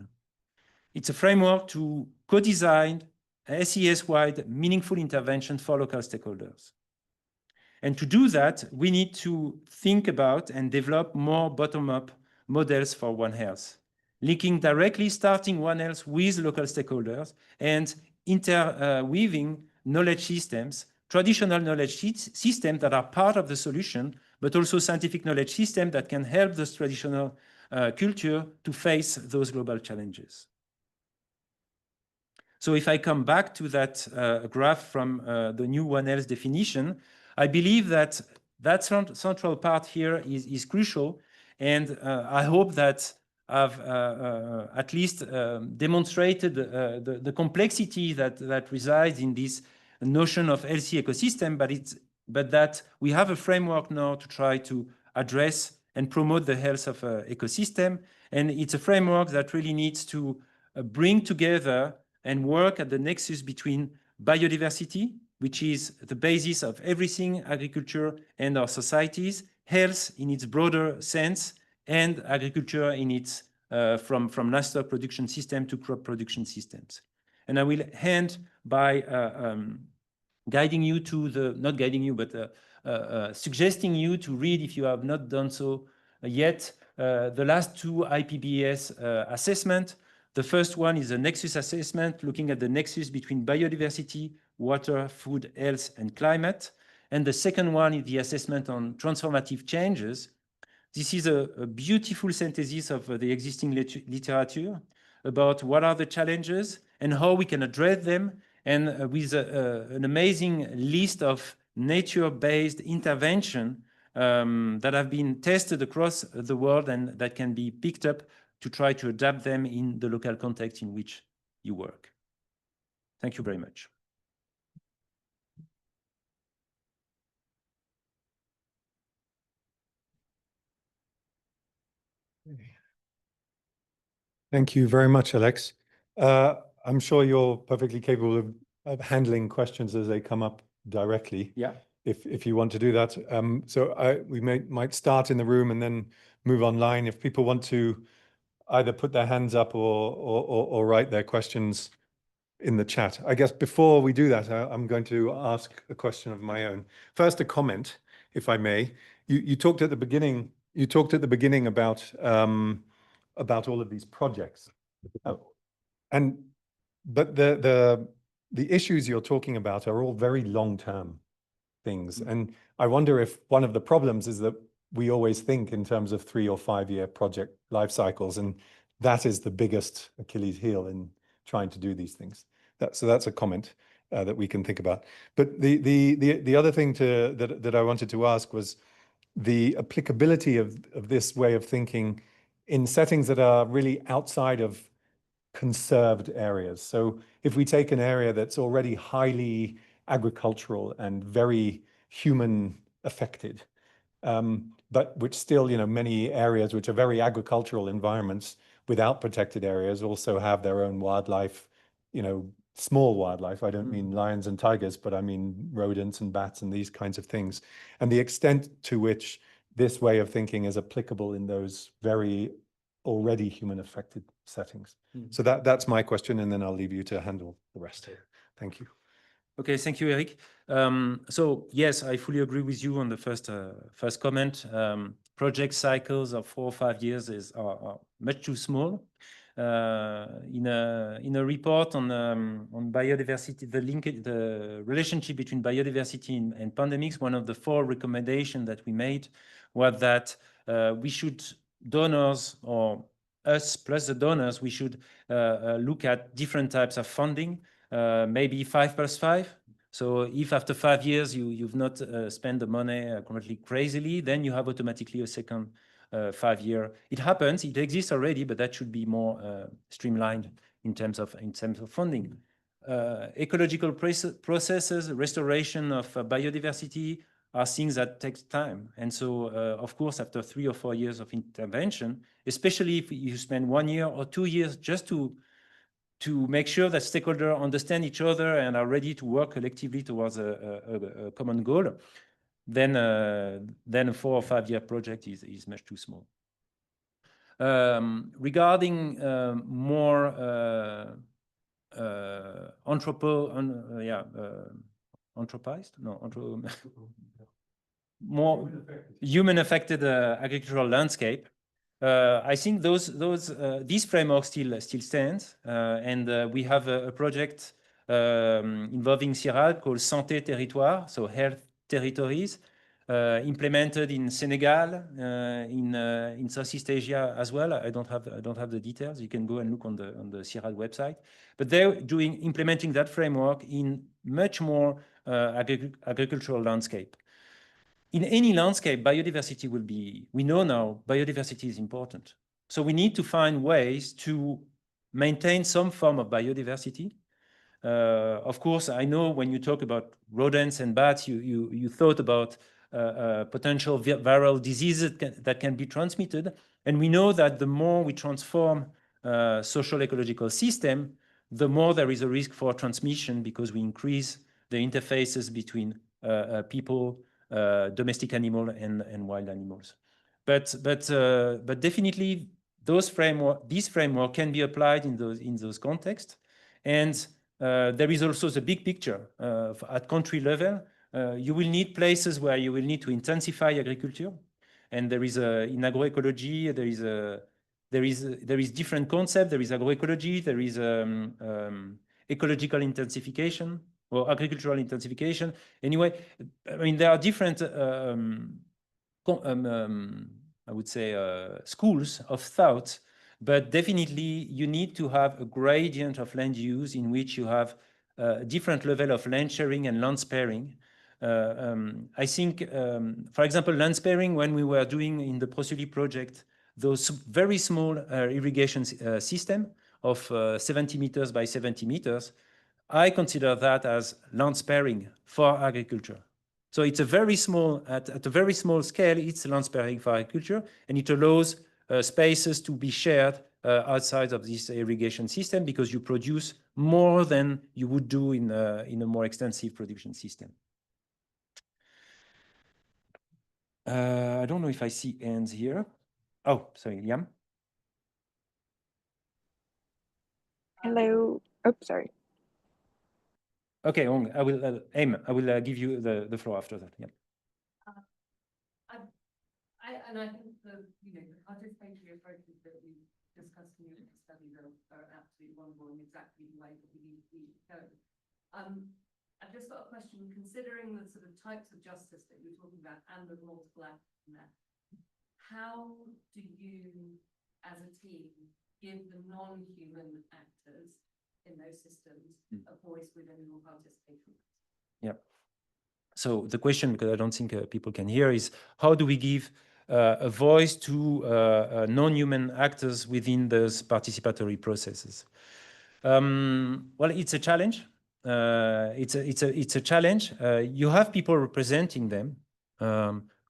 Speaker 1: It's a framework to co-design SES-wide meaningful intervention for local stakeholders. And to do that, we need to think about and develop more bottom-up models for One Health, linking directly starting One Health with local stakeholders and interweaving knowledge systems, traditional knowledge systems that are part of the solution, but also scientific knowledge systems that can help those traditional culture to face those global challenges. So if I come back to that graph from the new One Health definition, I believe that that central part here is crucial, and I hope that I've at least demonstrated the complexity that resides in this notion of healthy ecosystem, but that we have a framework now to try to address and promote the health of ecosystem. And it's a framework that really needs to bring together and work at the nexus between biodiversity, which is the basis of everything agriculture and our societies, health in its broader sense, and agriculture in its from livestock production system to crop production systems. And I will end by guiding you to the, not guiding you, but suggesting you to read, if you have not done so yet, the last two IPBES assessment. The first one is a nexus assessment, looking at the nexus between biodiversity, water, food, health, and climate. And the second one is the assessment on transformative changes. This is a beautiful synthesis of the existing literature about what are the challenges and how we can address them, and with an amazing list of nature-based intervention that have been tested across the world and that can be picked up to try to adapt them in the local context in which you work. Thank you very much.
Speaker 2: Thank you very much, Alex. I'm sure you're perfectly capable of handling questions as they come up directly.
Speaker 1: Yeah.
Speaker 2: If you want to do that. We might start in the room and then move online. If people want to either put their hands up or write their questions in the chat. I guess before we do that, I'm going to ask a question of my own. First, a comment, if I may. You talked at the beginning. You talked at the beginning about all of these projects, but the issues you're talking about are all very long-term things, and I wonder if one of the problems is that we always think in terms of 3 or 5 year project life cycles, and that is the biggest Achilles heel in trying to do these things. So that's a comment that we can think about. But the other thing that I wanted to ask was the applicability of this way of thinking in settings that are really outside of conserved areas. So if we take an area that's already highly agricultural and very human affected, but which still, many areas which are very agricultural environments without protected areas also have their own wildlife, small wildlife. I don't mean lions and tigers, but I mean rodents and bats and these kinds of things. And the extent to which this way of thinking is applicable in those very already human affected settings. So that's my question, and then I'll leave you to handle the rest. Thank you.
Speaker 1: Okay, thank you, Eric. So yes, I fully agree with you on the first comment. Project cycles of 4 or 5 years are much too small. In a report on biodiversity, the relationship between biodiversity and pandemics, one of the 4 recommendations that we made was that we should, donors, or us plus the donors, we should look at different types of funding. Maybe 5+5. So if after 5 years you've not spent the money completely crazily, then you have automatically a second 5 year. It happens, it exists already, but that should be more streamlined in terms of funding. Ecological processes, restoration of biodiversity are things that take time. And so, of course, after 3 or 4 years of intervention, especially if you spend 1 year or 2 years just to make sure that stakeholders understand each other and are ready to work collectively towards a common goal, then a 4 or 5 year project is much too small. Regarding more more human-affected agricultural landscape. I think these frameworks still stand, and we have a project involving Cirad called Santé territoire, so health territories, implemented in Senegal, in Southeast Asia as well. I don't have the details. You can go and look on the Cirad website. But they're implementing that framework in much more agricultural landscape. In any landscape, biodiversity will be, we know now, biodiversity is important. So we need to find ways to maintain some form of biodiversity. Of course, I know when you talk about rodents and bats, you thought about potential viral diseases that can be transmitted. And we know that the more we transform social ecological system, the more there is a risk for transmission because we increase the interfaces between people, domestic animal and wild animals. But definitely these framework can be applied in those contexts. And there is also the big picture at country level. You will need places where you will need to intensify agriculture. And there is in agroecology, there is different concept. There is agroecology, there is ecological intensification or agricultural intensification. Anyway, I mean, there are different, I would say, schools of thought, but definitely you need to have a gradient of land use in which you have a different level of land sharing and land sparing. I think, for example, land sparing, when we were doing in the Prosuli project, those very small irrigation system of 70 meters by 70 meters, I consider that as land sparing for agriculture. So it's a very small, at a very small scale, it's land sparing for agriculture, and it allows spaces to be shared outside of this irrigation system because you produce more than you would do in a more extensive production system. I don't know if I see hands here. Oh, sorry, Liam.
Speaker 4: Hello. Oh, sorry.
Speaker 1: Okay, I will aim. I will give you the floor after that. Yeah.
Speaker 3: I think the participatory approaches that we discussed in your studies are absolutely wonderful and exactly the way that we need to be going. I've just got a question. Considering the sort of types of justice that you're talking about and the multiple actors in there, how do you, as a team, give the non-human actors in those systems a voice within your participation?
Speaker 1: Yeah. So the question, because I don't think people can hear, is how do we give a voice to non-human actors within those participatory processes. Well, it's a challenge. It's a challenge. You have people representing them,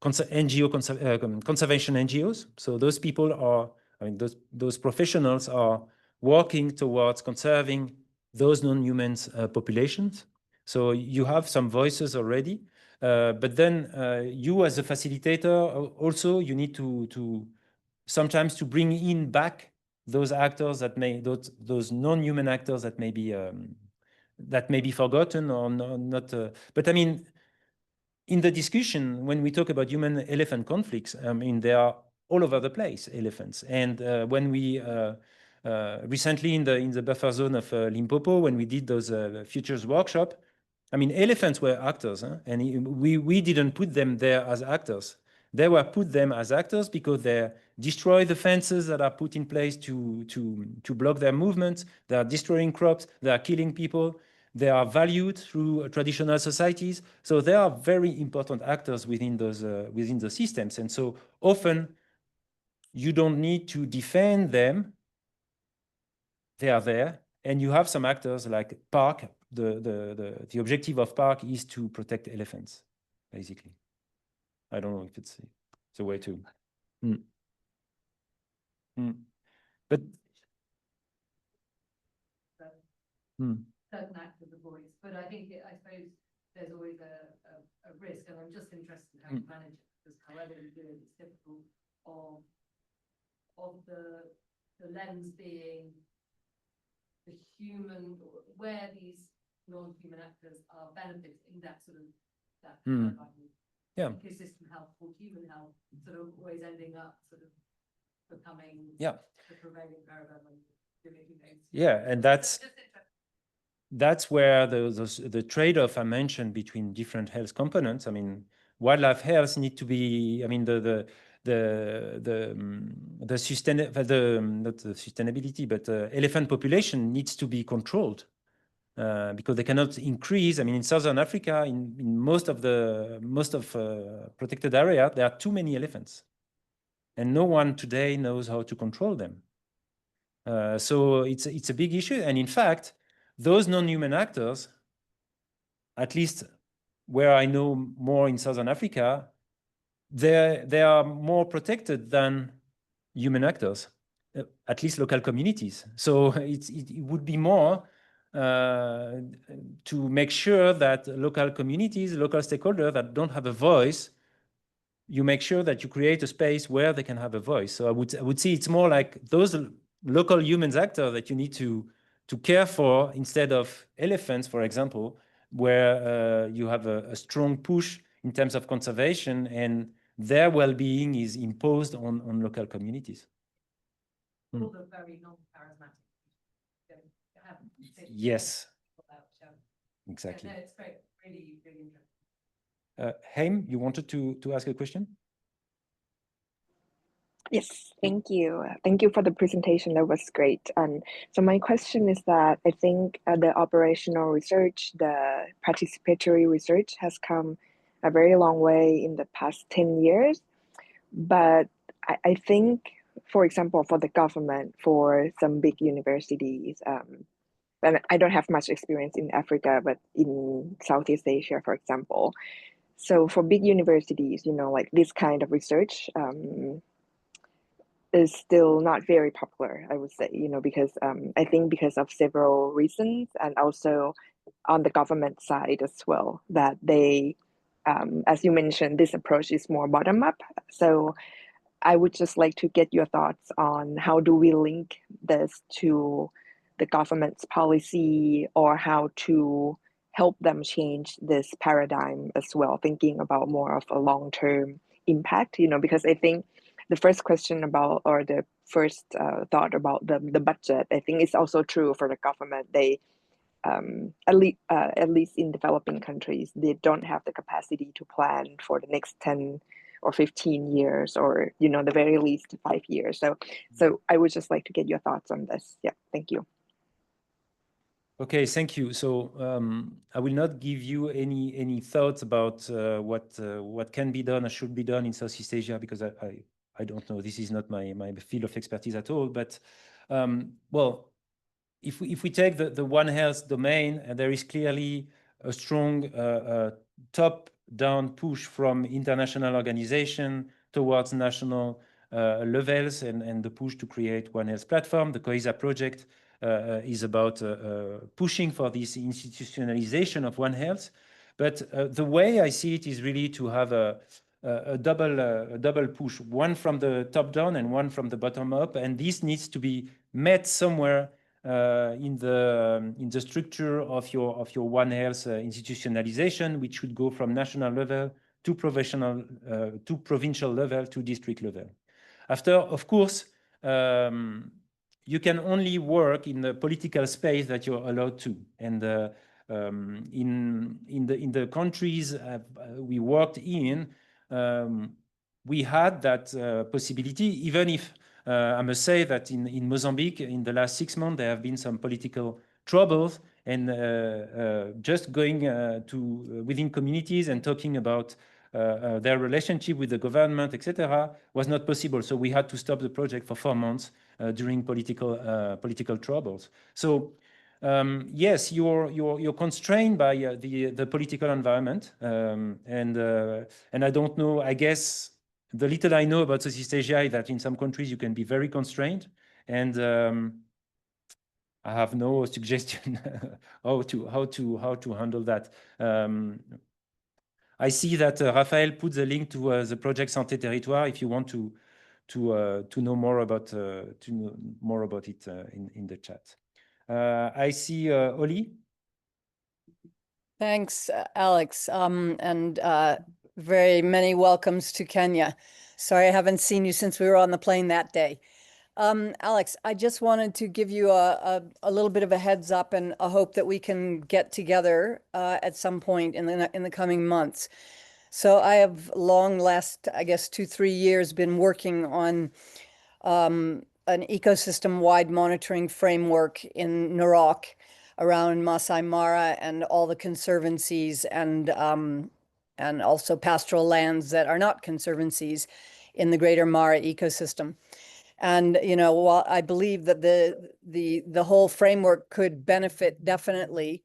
Speaker 1: conservation NGOs. So those people are, I mean, those professionals are working towards conserving those non-human populations. So you have some voices already, but then you as a facilitator also, you need to sometimes to bring in back those actors that may, those non-human actors that may be forgotten or not. But I mean, in the discussion, when we talk about human-elephant conflicts, I mean, they are all over the place, elephants. And when we recently in the buffer zone of Limpopo, when we did those futures workshop, I mean, elephants were actors, huh? And we didn't put them there as actors. They were put them as actors because they destroy the fences that are put in place to block their movements. They are destroying crops. They are killing people. They are valued through traditional societies. So they are very important actors within the systems. And so often you don't need to defend them. They are there. And you have some actors like park. The objective of park is to protect elephants, basically. I don't know if it's a way to. But
Speaker 3: certain act of the voice, but I think I suppose there's always a risk, and I'm just interested in how to manage it, because however you do it, it's difficult of the lens being the human, where these non-human actors are benefiting that sort of that ecosystem health or human health, sort of always ending up sort of becoming the prevailing paradigm.
Speaker 1: And that's where the trade-off I mentioned between different health components. I mean, wildlife health need to be, I mean, not the sustainability, but elephant population needs to be controlled because they cannot increase. I mean, in Southern Africa, in most of protected area, there are too many elephants, and no one today knows how to control them. So it's a big issue, and in fact, those non-human actors, at least where I know more in Southern Africa, they are more protected than human actors, at least local communities. So it would be more to make sure that local communities, local stakeholders that don't have a voice, you make sure that you create a space where they can have a voice. So I would say it's more like those local humans actors that you need to care for instead of elephants, for example, where you have a strong push in terms of conservation and their well-being is imposed on local communities.
Speaker 3: All the very non-charismatic.
Speaker 1: Yes. Exactly.
Speaker 3: Yeah, no, it's great. Really, really interesting.
Speaker 1: Haim, you wanted to ask a question?
Speaker 4: Yes, thank you. Thank you for the presentation. That was great. So my question is that I think the operational research, the participatory research has come a very long way in the past 10 years. But I think, for example, for the government, for some big universities, and I don't have much experience in Africa, but in Southeast Asia, for example. So for big universities, you know, like this kind of research, is still not very popular, I would say, you know, because I think because of several reasons, and also on the government side as well, that they, as you mentioned, this approach is more bottom up. So I would just like to get your thoughts on how do we link this to the government's policy, or how to help them change this paradigm as well, thinking about more of a long-term impact, you know, because I think the first question about, or the first thought about the budget, I think is also true for the government. They, at least in developing countries, they don't have the capacity to plan for the next 10 or 15 years, or, you know, the very least 5 years. So I would just like to get your thoughts on this. Yeah, thank you.
Speaker 1: Okay, thank you. So I will not give you any thoughts about what can be done or should be done in Southeast Asia, because I don't know. This is not my field of expertise at all. But well, if we take the One Health domain, there is clearly a strong top-down push from international organization towards national levels, and the push to create One Health platform. The COISA project is about pushing for this institutionalization of One Health. But the way I see it is really to have a double push, one from the top down and one from the bottom up, and this needs to be met somewhere in the structure of your One Health institutionalization, which should go from national level to professional to provincial level to district level. After, of course, you can only work in the political space that you're allowed to, and in the countries we worked in, we had that possibility, even if I must say that in Mozambique, in the last 6 months, there have been some political troubles, and just going within communities and talking about their relationship with the government, etc., was not possible. So we had to stop the project for 4 months during political troubles. So yes, you're constrained by the political environment, and I don't know. I guess the little I know about Southeast Asia is that in some countries you can be very constrained, and I have no suggestion how to handle that. I see that Raphaël put the link to the project Santé Territoire if you want to know more about it in the chat. I see Oli.
Speaker 5: Thanks, Alex, and very many welcomes to Kenya. Sorry I haven't seen you since we were on the plane that day. Alex, I just wanted to give you a little bit of a heads up and a hope that we can get together at some point in the coming months. So I have last, I guess, 2-3 years been working on an ecosystem-wide monitoring framework in Narok around Masai Mara and all the conservancies and also pastoral lands that are not conservancies in the greater Mara ecosystem. And, you know, while I believe that the whole framework could benefit definitely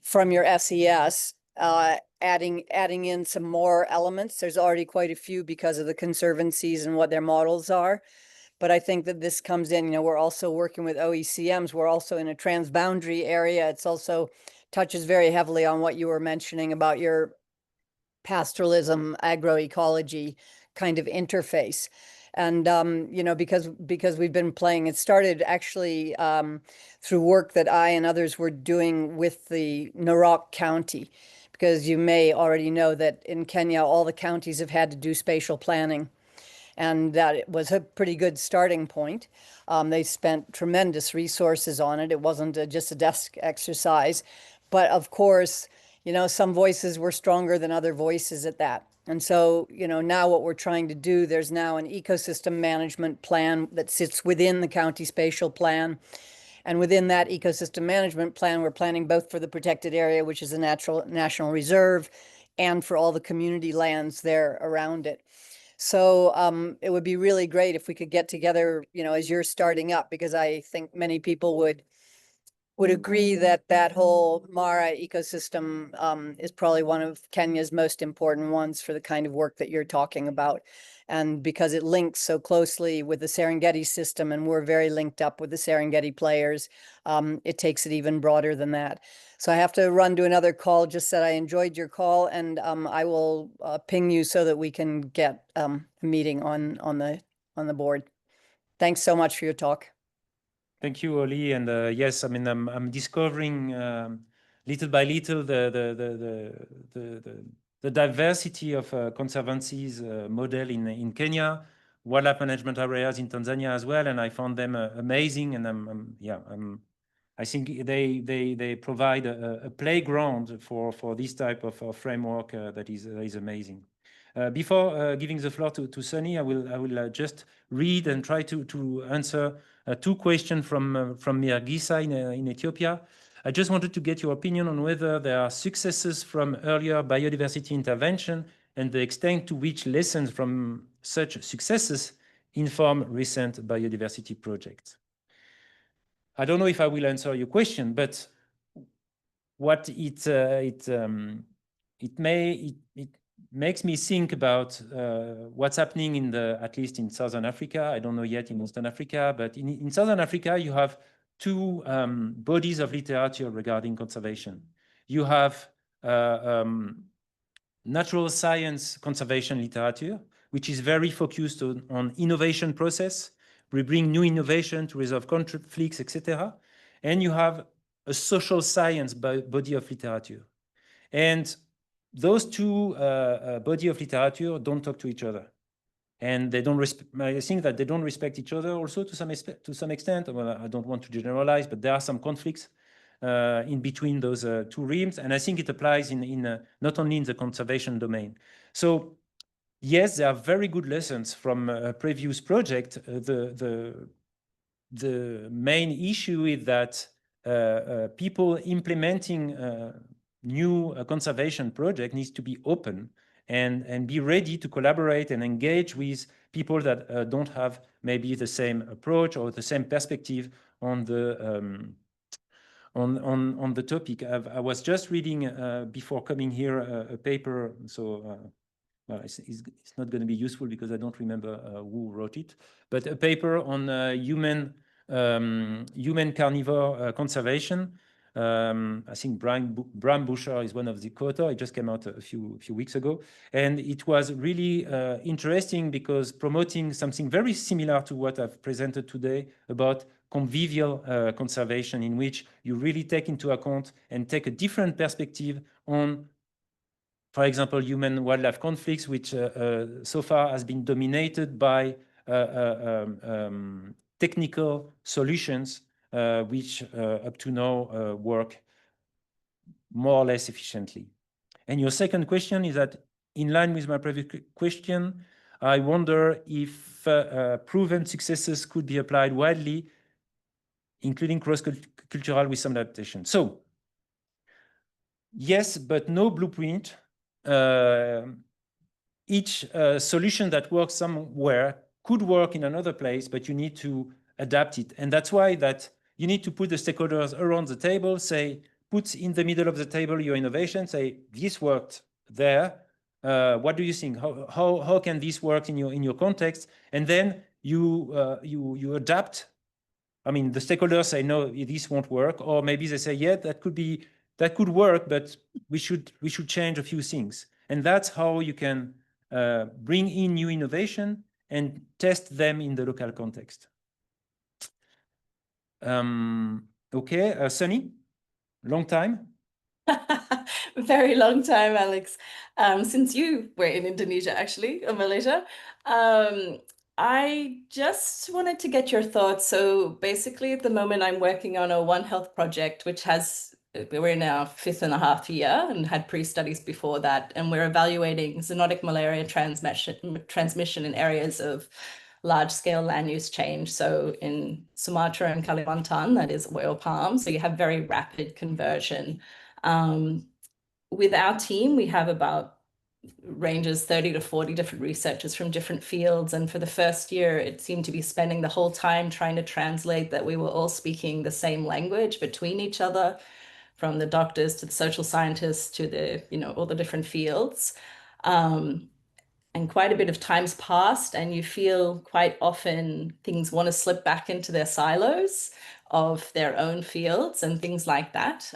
Speaker 5: from your SES, adding in some more elements. There's already quite a few because of the conservancies and what their models are. But I think that this comes in, you know, we're also working with OECMs. We're also in a transboundary area. It's also touches very heavily on what you were mentioning about your pastoralism, agroecology kind of interface. And, you know, because we've been playing, it started actually through work that I and others were doing with the Narok County, because you may already know that in Kenya, all the counties have had to do spatial planning. And that it was a pretty good starting point. They spent tremendous resources on it. It wasn't just a desk exercise. But of course, you know, some voices were stronger than other voices at that. And so, you know, now what we're trying to do, there's now an ecosystem management plan that sits within the county spatial plan. And within that ecosystem management plan, we're planning both for the protected area, which is a national reserve, and for all the community lands there around it. So it would be really great if we could get together, you know, as you're starting up, because I think many people would agree that that whole Mara ecosystem is probably one of Kenya's most important ones for the kind of work that you're talking about. And because it links so closely with the Serengeti system, and we're very linked up with the Serengeti players, it takes it even broader than that. So I have to run to another call. Just said I enjoyed your call, and I will ping you so that we can get a meeting on the board. Thanks so much for your talk.
Speaker 1: Thank you, Oli. And yes, I mean, I'm discovering little by little the diversity of conservancies model in Kenya, wildlife management areas in Tanzania as well, and I found them amazing. And I think they provide a playground for this type of framework that is amazing. Before giving the floor to Sunny, I will just read and try to answer 2 questions from Mirgisa in Ethiopia. I just wanted to get your opinion on whether there are successes from earlier biodiversity intervention and the extent to which lessons from such successes inform recent biodiversity projects. I don't know if I will answer your question, but what it makes me think about what's happening in at least in Southern Africa. I don't know yet in Western Africa, but in Southern Africa, you have two bodies of literature regarding conservation. You have natural science conservation literature, which is very focused on innovation process. We bring new innovation to resolve conflicts, etc. And you have a social science body of literature. And those two body of literature don't talk to each other. And they don't I think that they don't respect each other also to some extent. Well, I don't want to generalize, but there are some conflicts in between those two realms. And I think it applies in not only in the conservation domain. So yes, there are very good lessons from a previous project. The main issue is that people implementing new conservation project needs to be open and be ready to collaborate and engage with people that don't have maybe the same approach or the same perspective on the topic. I was just reading before coming here a paper, so well, it's not going to be useful because I don't remember who wrote it, but a paper on human carnivore conservation. I think Bram Busher is one of the co-authors. It just came out a few weeks ago. And it was really interesting because promoting something very similar to what I've presented today about convivial conservation, in which you really take into account and take a different perspective on, for example, human-wildlife conflicts, which so far has been dominated by technical solutions, which up to now work more or less efficiently. And your second question is that, in line with my previous question, I wonder if proven successes could be applied widely, including cross-cultural with some adaptation. So, yes, but no blueprint. Each solution that works somewhere could work in another place, but you need to adapt it. And that's why that you need to put the stakeholders around the table, say, put in the middle of the table your innovation, say, this worked there. What do you think? How can this work in your context? And then you adapt. I mean, the stakeholders say, no, this won't work. Or maybe they say, yeah, that could work, but we should change a few things. And that's how you can bring in new innovation and test them in the local context. Okay, Sunny, long time?
Speaker 6: Very long time, Alex. Since you were in Indonesia, actually, or Malaysia. I just wanted to get your thoughts. So basically, at the moment, I'm working on a One Health project, which we're in our 5.5 year and had pre-studies before that. And we're evaluating zoonotic malaria transmission in areas of large-scale land use change. So in Sumatra and Kalimantan, that is oil palm. So you have very rapid conversion. With our team, we have about ranges 30 to 40 different researchers from different fields. And for the first year, it seemed to be spending the whole time trying to translate that we were all speaking the same language between each other, from the doctors to the social scientists to the, all the different fields. And quite a bit of time's passed, and you feel quite often things want to slip back into their silos of their own fields and things like that.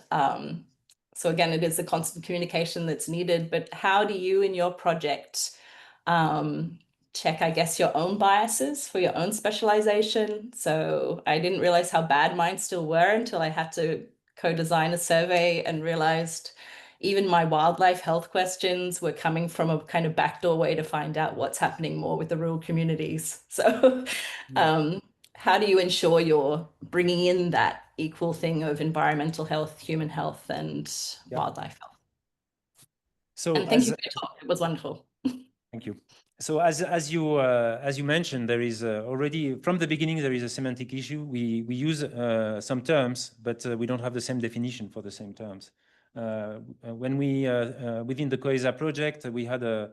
Speaker 6: So again, it is a constant communication that's needed, but how do you in your project check, I guess, your own biases for your own specialization? So I didn't realize how bad mine still were until I had to co-design a survey and realized even my wildlife health questions were coming from a kind of backdoor way to find out what's happening more with the rural communities. So how do you ensure you're bringing in that equal thing of environmental health, human health, and wildlife health?
Speaker 1: So
Speaker 6: and thank you for your talk. It was wonderful.
Speaker 1: Thank you. So as you mentioned, there is already from the beginning there is a semantic issue. We use some terms, but we don't have the same definition for the same terms. When we within the COESA project, we had a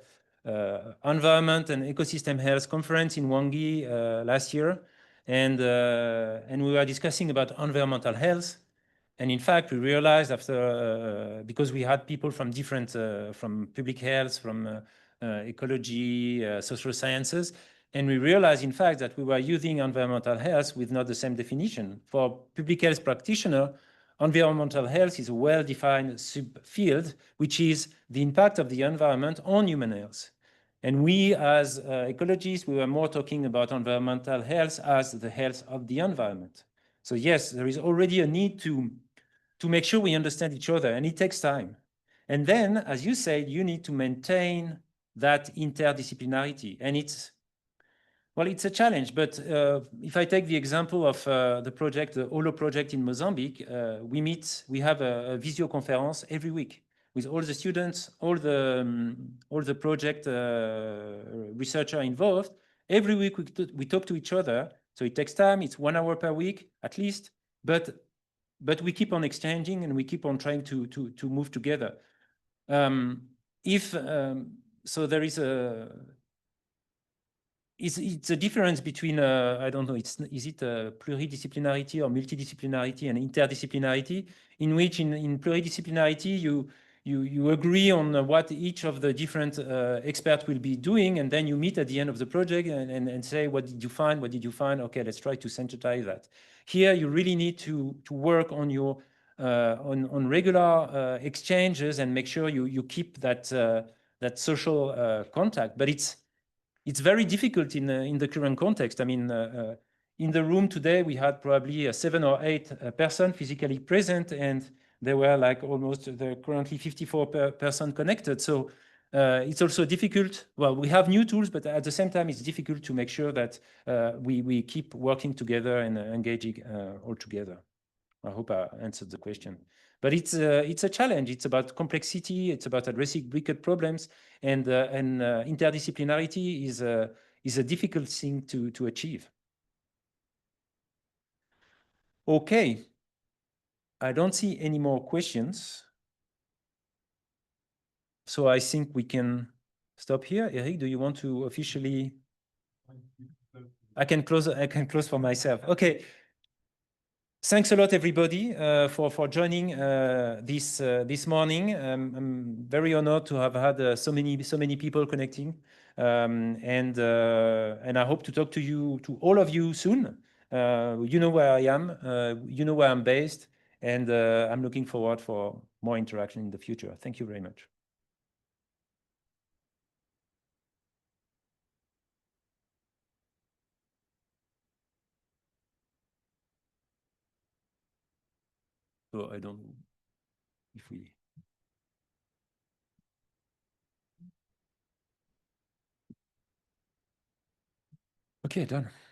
Speaker 1: environment and ecosystem health conference in Wangi last year, and we were discussing about environmental health. And in fact, we realized after, because we had people from different, from public health, from ecology, social sciences, and we realized, in fact, that we were using environmental health with not the same definition. For public health practitioner, environmental health is a well-defined subfield, which is the impact of the environment on human health. And we, as ecologists, we were more talking about environmental health as the health of the environment. So yes, there is already a need to make sure we understand each other, and it takes time. And then, as you said, you need to maintain that interdisciplinarity. And it's a challenge, but if I take the example of the project, the HOLO project in Mozambique, we have a visio conference every week with all the students, all the project researcher involved. Every week we talk to each other. So it takes time, it's 1 hour per week at least, but we keep on exchanging and we keep on trying to move together. So there is it's a difference between, I don't know, is it pluridisciplinarity or multidisciplinarity and interdisciplinarity, in which in pluridisciplinarity, you agree on what each of the different experts will be doing, and then you meet at the end of the project and say, what did you find? What did you find? Okay, let's try to synthesize that. Here, you really need to work on your on regular exchanges and make sure you keep that social contact. But it's very difficult in the current context. I mean, in the room today, we had probably 7 or 8 persons physically present, and there were like there are currently 54% connected. So it's also difficult. Well, we have new tools, but at the same time, it's difficult to make sure that we keep working together and engaging all together. I hope I answered the question. But it's a challenge. It's about complexity. It's about addressing wicked problems, and interdisciplinarity is a difficult thing to achieve. Okay, I don't see any more questions, so I think we can stop here. Eric, do you want to officially? I can close for myself. Okay. Thanks a lot, everybody, for joining this morning. I'm very honored to have had so many people connecting, and I hope to talk to all of you soon. You know where I am, you know where I'm based, and I'm looking forward for more interaction in the future. Thank you very much. So I don't know if we. Okay, done.